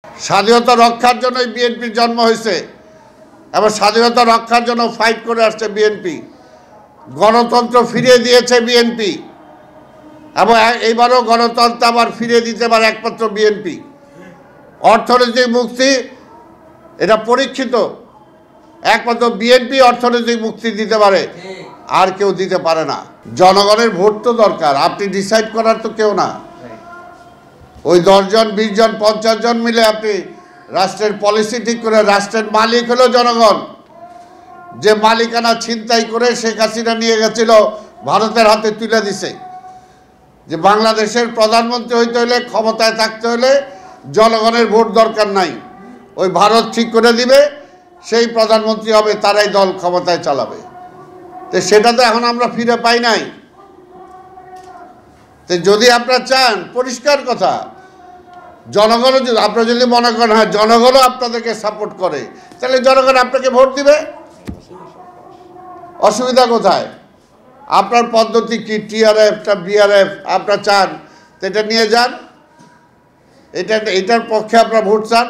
স্বাধীনতা রক্ষার জন্যই বিএনপির জন্ম হয়েছে এবং স্বাধীনতা রক্ষার জন্য ফাইট করে আসছে বিএনপি। গণতন্ত্র ফিরিয়ে দিয়েছে বিএনপি এবং এইবারও গণতন্ত্র আবার ফিরিয়ে দিতে পারে একমাত্র বিএনপি। অর্থনৈতিক মুক্তি এটা পরীক্ষিত, একমাত্র বিএনপি অর্থনৈতিক মুক্তি দিতে পারে, আর কেউ দিতে পারে না। জনগণের ভোট তো দরকার, আপনি ডিসাইড করার তো কেউ না। ওই 10 জন 20 জন 50 জন মিলে আপনি রাষ্ট্রের পলিসি ঠিক করে, রাষ্ট্রের মালিক হলো জনগণ। যে মালিকানা ছিনতাই করে শেখ হাসিনা নিয়ে গেছিল, ভারতের হাতে তুলে দিছে। যে বাংলাদেশের প্রধানমন্ত্রী হইতে হলে, ক্ষমতায় থাকতে হলে জনগণের ভোট দরকার নাই, ওই ভারত ঠিক করে দিবে, সেই প্রধানমন্ত্রী হবে, তারাই দল ক্ষমতায় চালাবে। তো সেটা তো এখন আমরা ফিরে পাই নাই। তো যদি আপনারা চান, পরিষ্কার কথা, জনগণও আপনারা যদি মনে করেন হ্যাঁ জনগণও আপনাদেরকে সাপোর্ট করে, তাহলে জনগণ আপনাকে ভোট দিবে। অসুবিধা কোথায়? আপনার পদ্ধতি কি, টিআরএফটা বিআরএফ আপনারা চান, তো এটা নিয়ে যান, এটার পক্ষে আপনারা ভোট চান,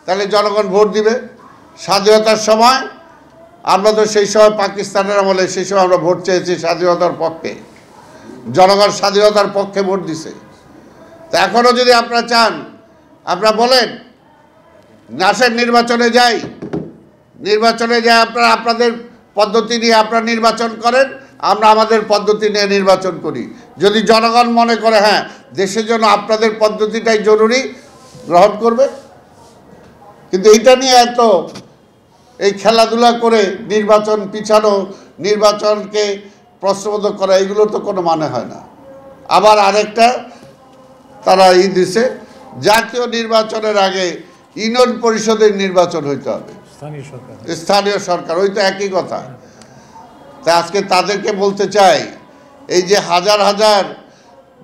তাহলে জনগণ ভোট দিবে। স্বাধীনতার সময় আমরা তো সেই সময় পাকিস্তানের আমলে, সেই সময় আমরা ভোট চেয়েছি স্বাধীনতার পক্ষে, জনগণ স্বাধীনতার পক্ষে ভোট দিছে। তা এখনও যদি আপনারা চান, আপনারা বলেন আসেন নির্বাচনে যাই, নির্বাচনে যাই, আপনারা আপনাদের পদ্ধতি নিয়ে আপনারা নির্বাচন করেন, আমরা আমাদের পদ্ধতি নিয়ে নির্বাচন করি। যদি জনগণ মনে করে হ্যাঁ দেশের জন্য আপনাদের পদ্ধতিটাই জরুরি, গ্রহণ করবে। কিন্তু এইটা নিয়ে এত এই খেলাধুলা করে নির্বাচন পিছানো, নির্বাচনকে প্রশ্নবোধ করা, এগুলো তো কোনো মানে হয় না। আবার আরেকটা তারা দিছে, জাতীয় নির্বাচনের আগে ইউনিয়ন পরিষদের নির্বাচন হইতে হবে, স্থানীয় সরকার, ওই তো একই কথা। তা আজকে তাদেরকে বলতে চাই, এই যে হাজার হাজার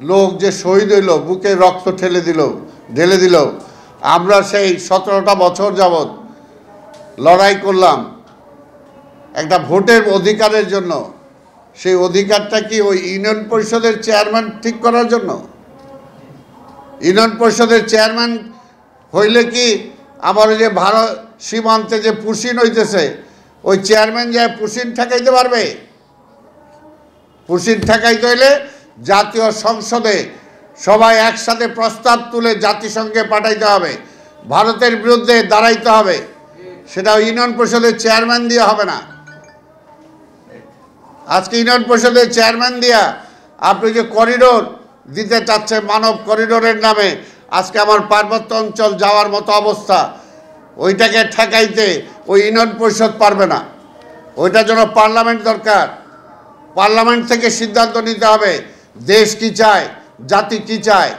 লোক যে শহীদ হইল, বুকে রক্ত ঢেলে দিল, আমরা সেই 17টা বছর যাবৎ লড়াই করলাম একটা ভোটের অধিকারের জন্য। সেই অধিকারটা কি ওই ইউনিয়ন পরিষদের চেয়ারম্যান ঠিক করার জন্য? ইউনিয়ন পরিষদের চেয়ারম্যান হইলে কি আমার ওই যে ভারত সীমান্তে যে পুশিন হইতেছে, ওই চেয়ারম্যান যায় পুশিন ঠেকাইতে পারবে? পুশিন ঠেকাইতে হইলে জাতীয় সংসদে সবাই একসাথে প্রস্তাব তুলে জাতিসংঘে পাঠাইতে হবে, ভারতের বিরুদ্ধে দাঁড়াইতে হবে। সেটা ইউনিয়ন পরিষদের চেয়ারম্যান দিয়ে হবে না। আজকে ইউনিয়ন পরিষদের চেয়ারম্যান দিয়া আপনি যে করিডোর দিতে চাচ্ছে, মানব করিডোরের নামে, আজকে আমার পার্বত্য অঞ্চল যাওয়ার মতো অবস্থা, ওইটাকে ঠেকাইতে ওই ইউনিয়ন পরিষদ পারবে না। ওইটার জন্য পার্লামেন্ট দরকার। পার্লামেন্ট থেকে সিদ্ধান্ত নিতে হবে দেশ কি চায়, জাতি কি চায়।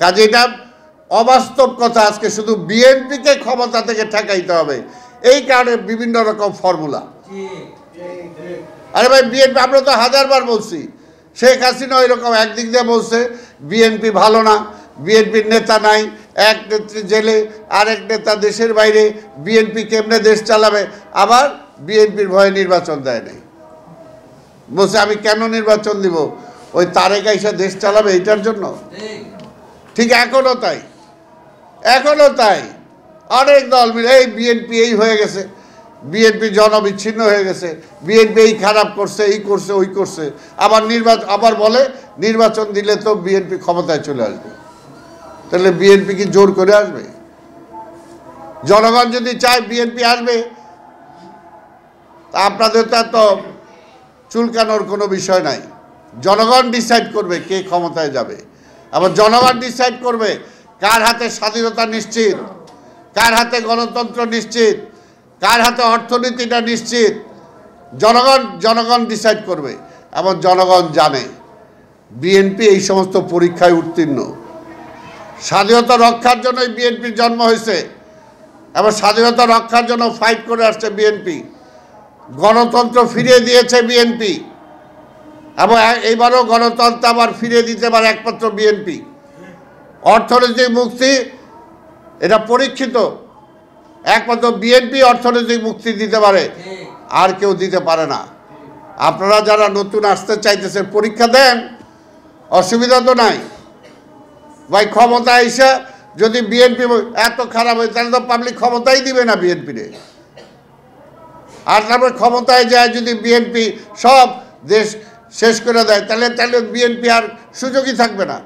কাজে এটা অবাস্তব কথা। আজকে শুধু বিএনপিকে ক্ষমতা থেকে ঠেকাইতে হবে, এই কারণে বিভিন্ন রকম ফর্মুলা। আরে ভাই বিএনপি, আমরা তো হাজারবার বলছি, শেখ হাসিনা ওই রকম একদিক দিয়ে বলছে বিএনপি ভালো না, বিএনপির নেতা নাই, এক নেত্রী জেলে, আরেক নেতা দেশের বাইরে, বিএনপি কেমনে দেশ চালাবে। আবার বিএনপির ভয়ে নির্বাচন দেয় নাই, বলছে আমি কেন নির্বাচন দিব, ওই তারেক আইসা দেশ চালাবে এটার জন্য। ঠিক এখনও তাই, এখনও তাই। অনেক দল মিলে এই বিএনপি এই হয়ে গেছে, বিএনপি জনবিচ্ছিন্ন হয়ে গেছে, বিএনপি এই খারাপ করছে, এই করছে, ওই করছে। আবার বলে নির্বাচন দিলে তো বিএনপি ক্ষমতায় চলে আসবে। তাহলে বিএনপি কি জোর করে আসবে? জনগণ যদি চায় বিএনপি আসবে, তা আপনাদের তো এত চুলকানোর কোনো বিষয় নাই। জনগণ ডিসাইড করবে কে ক্ষমতায় যাবে, আবার জনগণ ডিসাইড করবে কার হাতে স্বাধীনতা নিশ্চিত, কার হাতে গণতন্ত্র নিশ্চিত, কার হাতে অর্থনীতিটা নিশ্চিত। জনগণ ডিসাইড করবে। এবং জনগণ জানে বিএনপি এই সমস্ত পরীক্ষায় উত্তীর্ণ। স্বাধীনতা রক্ষার জন্যই বিএনপির জন্ম হয়েছে এবং স্বাধীনতা রক্ষার জন্য ফাইট করে আসছে বিএনপি। গণতন্ত্র ফিরিয়ে দিয়েছে বিএনপি এবং এইবারও গণতন্ত্র আবার ফিরিয়ে দিতে পারে একমাত্র বিএনপি। অর্থনৈতিক মুক্তি এটা পরীক্ষিত, একমাত্র বিএনপি অর্থনৈতিক মুক্তি দিতে পারে, আর কেউ দিতে পারে না। আপনারা যারা নতুন আসতে চাইতেছেন পরীক্ষা দেন, অসুবিধা তো নাই। ভাই ক্ষমতা এসে যদি বিএনপি এত খারাপ হয় তাহলে তো পাবলিক ক্ষমতাই দিবে না বিএনপিরে। আর তারপর ক্ষমতায় যায় যদি বিএনপি সব দেশ শেষ করে দেয় তাহলে বিএনপি আর সুযোগই থাকবে না।